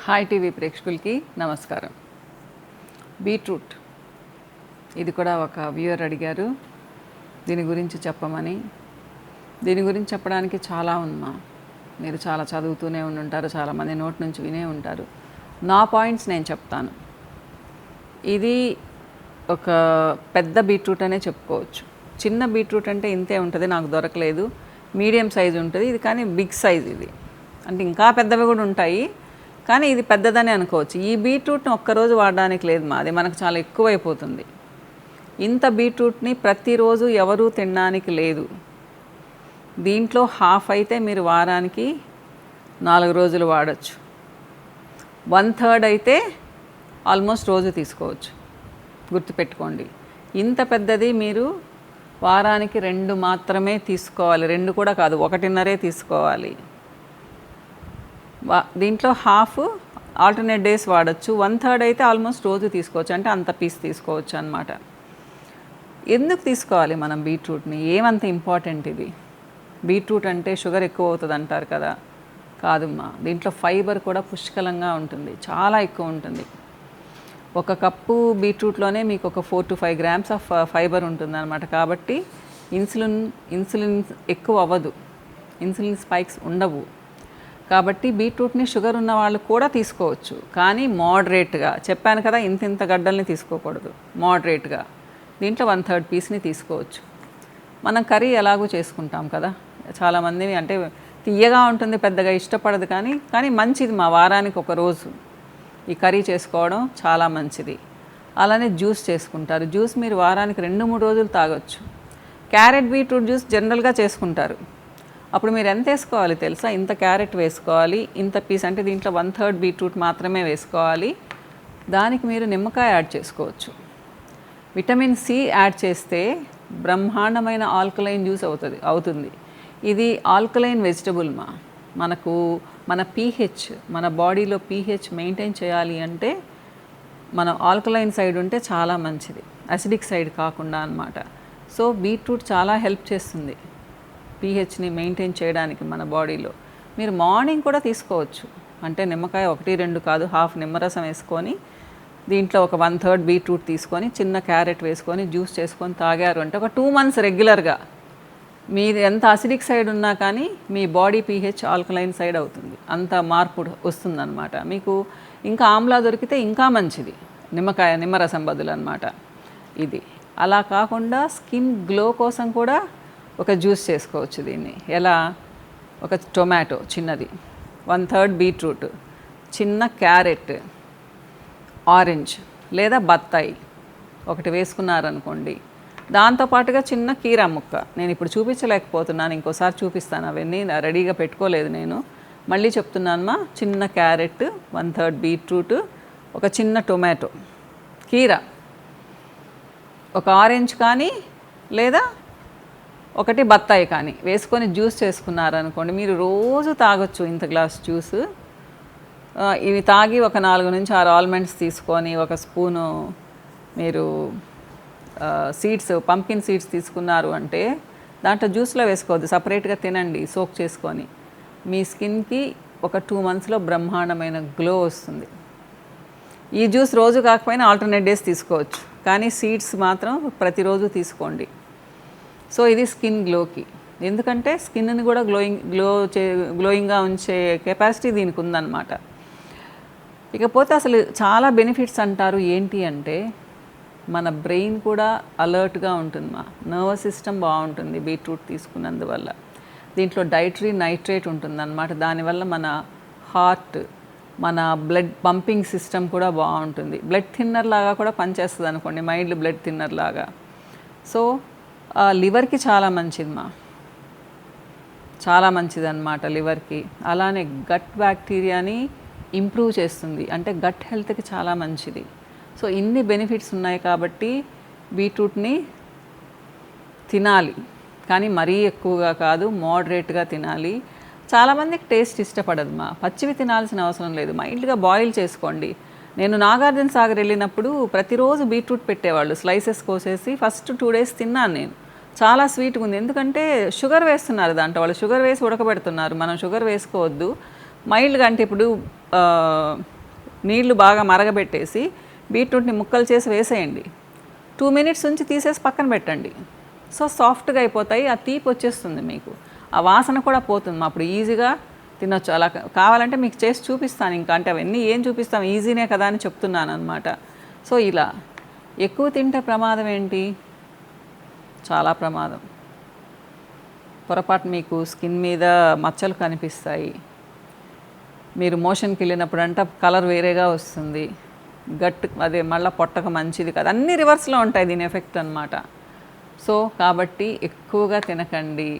Hi TV ప్రేక్షకులకి నమస్కారం. Beetroot ఇది కూడా ఒక వ్యూయర్ అడిగారు దీని గురించి చెప్పమని. దీని గురించి చెప్పడానికి చాలా ఉందమ్మా. మీరు చాలా చదువుతూనే ఉంటారు, చాలామంది నోటి నుంచి వినే ఉంటారు. నా పాయింట్స్ నేను చెప్తాను. ఇది ఒక పెద్ద బీట్రూట్ అనే చెప్పుకోవచ్చు. చిన్న బీట్రూట్ అంటే ఇంతే ఉంటుంది, నాకు దొరకలేదు. మీడియం సైజు ఉంటుంది ఇది, కానీ బిగ్ సైజ్ ఇది. అంటే ఇంకా పెద్దవి కూడా ఉంటాయి, కానీ ఇది పెద్దదని అనుకోవచ్చు. ఈ బీట్రూట్ని ఒక్కరోజు వాడడానికి లేదు మా, అది మనకు చాలా ఎక్కువైపోతుంది. ఇంత బీట్రూట్ని ప్రతిరోజు ఎవరూ తినడానికి లేదు. దీంట్లో హాఫ్ అయితే మీరు వారానికి 4 రోజులు వాడచ్చు. 1/3 అయితే ఆల్మోస్ట్ రోజు తీసుకోవచ్చు. గుర్తుపెట్టుకోండి, ఇంత పెద్దది మీరు వారానికి 2 మాత్రమే తీసుకోవాలి. 2 కూడా కాదు, 1.5 తీసుకోవాలి. దీంట్లో హాఫ్ ఆల్టర్నేట్ డేస్ వాడచ్చు. 1/3 అయితే ఆల్మోస్ట్ రోజు తీసుకోవచ్చు, అంటే అంత పీస్ తీసుకోవచ్చు అన్నమాట. ఎందుకు తీసుకోవాలి మనం బీట్రూట్ని? ఏమంత ఇంపార్టెంట్ ఇది? బీట్రూట్ అంటే షుగర్ ఎక్కువ అవుతుంది అంటారు కదా, కాదమ్మా. దీంట్లో ఫైబర్ కూడా పుష్కలంగా ఉంటుంది, చాలా ఎక్కువ ఉంటుంది. 1 కప్పు బీట్రూట్లోనే మీకు ఒక 4 to 5 grams ఆఫ్ ఫైబర్ ఉంటుంది అనమాట. కాబట్టి ఇన్సులిన్ ఎక్కువ అవ్వదు, ఇన్సులిన్ స్పైక్స్ ఉండవు. కాబట్టి బీట్రూట్ని షుగర్ ఉన్న వాళ్ళు కూడా తీసుకోవచ్చు, కానీ మోడరేట్గా. చెప్పాను కదా, ఇంత గడ్డల్ని తీసుకోకూడదు, మోడరేట్గా. దీంట్లో 1/3 పీస్ని తీసుకోవచ్చు. మనం కర్రీ ఎలాగో చేసుకుంటాం కదా, చాలామంది అంటే తియ్యగా ఉంటుంది, పెద్దగా ఇష్టపడదు, కానీ మంచిది మా. వారానికి 1 రోజు ఈ కర్రీ చేసుకోవడం చాలా మంచిది. అలానే జ్యూస్ చేసుకుంటారు. జ్యూస్ మీరు వారానికి 2-3 రోజులు తాగొచ్చు. క్యారెట్ బీట్రూట్ జ్యూస్ జనరల్గా చేసుకుంటారు. అప్పుడు మీరు ఎంత వేసుకోవాలి తెలుసా? ఇంత క్యారెట్ వేసుకోవాలి, ఇంత పీస్, అంటే దీంట్లో 1/3 బీట్రూట్ మాత్రమే వేసుకోవాలి. దానికి మీరు నిమ్మకాయ యాడ్ చేసుకోవచ్చు. విటమిన్ సి యాడ్ చేస్తే బ్రహ్మాండమైన ఆల్కలైన్ జ్యూస్ అవుతుంది. ఇది ఆల్కలైన్ వెజిటబుల్ మా. మన పీహెచ్, మన బాడీలో పీహెచ్ మెయింటైన్ చేయాలి అంటే మన ఆల్కలైన్ సైడ్ ఉంటే చాలా మంచిది, అసిడిక్ సైడ్ కాకుండా అన్నమాట. సో బీట్రూట్ చాలా హెల్ప్ చేస్తుంది పీహెచ్ని మెయింటైన్ చేయడానికి మన బాడీలో. మీరు మార్నింగ్ కూడా తీసుకోవచ్చు, అంటే నిమ్మకాయ 1-2 కాదు, హాఫ్ నిమ్మరసం వేసుకొని దీంట్లో ఒక 1/3 బీట్రూట్ తీసుకొని చిన్న క్యారెట్ వేసుకొని జ్యూస్ చేసుకొని తాగారు అంటే ఒక 2 months రెగ్యులర్గా మీరు ఎంత అసిడిక్ సైడ్ ఉన్నా కానీ మీ బాడీ పీహెచ్ ఆల్కలైన్ సైడ్ అవుతుంది, అంత మార్పు వస్తుందన్నమాట. మీకు ఇంకా ఆమ్లా దొరికితే ఇంకా మంచిది, నిమ్మరసం బదులు అన్నమాట ఇది. అలా కాకుండా స్కిన్ గ్లో కోసం కూడా ఒక జ్యూస్ చేసుకోవచ్చు దీన్ని. ఎలా? ఒక టొమాటో చిన్నది, 1/3 బీట్రూట్, చిన్న క్యారెట్, ఆరెంజ్ లేదా బత్తాయి ఒకటి వేసుకున్నారనుకోండి. దాంతోపాటుగా చిన్న కీరా ముక్క. నేను ఇప్పుడు చూపించలేకపోతున్నాను, ఇంకోసారి చూపిస్తాను. అవన్నీ రెడీగా పెట్టుకోలేదు నేను, మళ్ళీ చెప్తున్నానమ్మా. చిన్న క్యారెట్, 1/3 బీట్రూట్, ఒక చిన్న టొమాటో, కీరా, ఒక ఆరెంజ్ కానీ లేదా ఒకటి బత్తాయి కానీ వేసుకొని జ్యూస్ చేసుకున్నారనుకోండి, మీరు రోజు తాగొచ్చు ఇంత గ్లాస్ జ్యూస్. ఇవి తాగి ఒక 4 నుంచి 6 ఆల్మండ్స్ తీసుకొని, ఒక స్పూను మీరు సీడ్స్, పంకిన్ సీడ్స్ తీసుకున్నారు అంటే దాంట్లో జ్యూస్లో వేసుకోవద్దు, సపరేట్గా తినండి సోక్ చేసుకొని. మీ స్కిన్కి ఒక 2 monthsలో బ్రహ్మాండమైన గ్లో వస్తుంది. ఈ జ్యూస్ రోజు కాకపోయినా ఆల్టర్నేట్ డేస్ తీసుకోవచ్చు, కానీ సీడ్స్ మాత్రం ప్రతిరోజు తీసుకోండి. సో ఇది స్కిన్ గ్లోకి, ఎందుకంటే స్కిన్ని కూడా గ్లోయింగ్గా ఉంచే కెపాసిటీ దీనికి ఉందన్నమాట. ఇకపోతే అసలు చాలా బెనిఫిట్స్ అంటారు. ఏంటి అంటే మన బ్రెయిన్ కూడా అలర్ట్గా ఉంటుంది, మా నర్వస్ సిస్టమ్ బాగుంటుంది బీట్రూట్ తీసుకున్నందువల్ల. దీంట్లో డైటరీ నైట్రేట్ ఉంటుందన్నమాట. దానివల్ల మన హార్ట్, మన బ్లడ్ పంపింగ్ సిస్టమ్ కూడా బాగుంటుంది. బ్లడ్ థిన్నర్ లాగా కూడా పనిచేస్తుంది అనుకోండి, మైల్డ్ బ్లడ్ థిన్నర్ లాగా. సో లివర్కి చాలా మంచిది మా, చాలా మంచిది అన్నమాట లివర్కి. అలానే గట్ బ్యాక్టీరియాని ఇంప్రూవ్ చేస్తుంది, అంటే గట్ హెల్త్కి చాలా మంచిది. సో ఇన్ని బెనిఫిట్స్ ఉన్నాయి కాబట్టి బీట్రూట్ని తినాలి, కానీ మరీ ఎక్కువగా కాదు, మోడరేట్గా తినాలి. చాలామందికి టేస్ట్ ఇష్టపడదు మా, పచ్చివి తినాల్సిన అవసరం లేదు, మైల్డ్గా బాయిల్ చేసుకోండి. నేను నాగార్జున సాగర్ వెళ్ళినప్పుడు ప్రతిరోజు బీట్రూట్ పెట్టేవాళ్ళు, స్లైసెస్ కోసేసి. ఫస్ట్ 2 days తిన్నాను నేను, చాలా స్వీట్గా ఉంది. ఎందుకంటే షుగర్ వేస్తున్నారు దాంట్లో, వాళ్ళు షుగర్ వేసి ఉడకబెడుతున్నారు. మనం షుగర్ వేసుకోవద్దు, మైల్డ్గా. అంటే ఇప్పుడు నీళ్లు బాగా మరగబెట్టేసి బీట్రూట్ని ముక్కలు చేసి వేసేయండి. 2 మినిట్స్ ఉంచి తీసేసి పక్కన పెట్టండి. సో సాఫ్ట్గా అయిపోతాయి, ఆ తీపి వచ్చేస్తుంది మీకు, ఆ వాసన కూడా పోతుంది. అప్పుడు ఈజీగా తినొచ్చు. అలా కావాలంటే మీకు చేసి చూపిస్తాను. ఇంకా అంటే అవన్నీ ఏం చూపిస్తాం, ఈజీనే కదా అని చెప్తున్నాను అనమాట. సో ఇలా ఎక్కువ తింటే ప్రమాదం ఏంటి? చాలా ప్రమాదం. పొరపాటు మీకు స్కిన్ మీద మచ్చలు కనిపిస్తాయి, మీరు మోషన్కి వెళ్ళినప్పుడు అంట కలర్ వేరేగా వస్తుంది, అదే మళ్ళీ పొట్టక మంచిది కాదు, అన్నీ రివర్స్లో ఉంటాయి దీని ఎఫెక్ట్ అనమాట. సో కాబట్టి ఎక్కువగా తినకండి.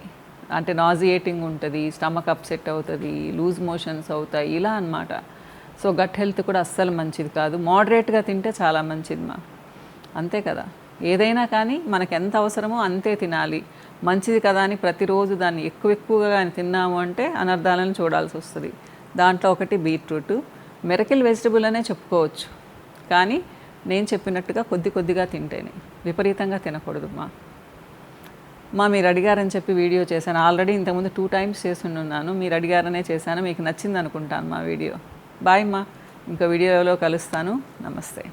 అంటే నాజియేటింగ్ ఉంటుంది, స్టమక్ అప్సెట్ అవుతుంది, లూజ్ మోషన్స్ అవుతాయి, ఇలా అనమాట. సో గట్ హెల్త్ కూడా అస్సలు మంచిది కాదు. మోడరేట్గా తింటే చాలా మంచిది అంతే కదా. ఏదైనా కానీ మనకు ఎంత అవసరమో అంతే తినాలి. మంచిది కదా అని ప్రతిరోజు దాన్ని ఎక్కువగా కానీ తిన్నాము అంటే అనర్థాలను చూడాల్సి వస్తుంది. దాంట్లో ఒకటి బీట్రూట్, మిరకిల్ వెజిటబుల్ అనే చెప్పుకోవచ్చు. కానీ నేను చెప్పినట్టుగా కొద్దిగా తింటేనే, విపరీతంగా తినకూడదు మీరు అడిగారని చెప్పి వీడియో చేశాను. ఆల్రెడీ ఇంతకుముందు 2 టైమ్స్ చేస్తున్నాను. మీరు అడిగారనే చేశాను. మీకు నచ్చింది అనుకుంటాను మా వీడియో. బాయ్ ఇంకో వీడియోలో కలుస్తాను. నమస్తే.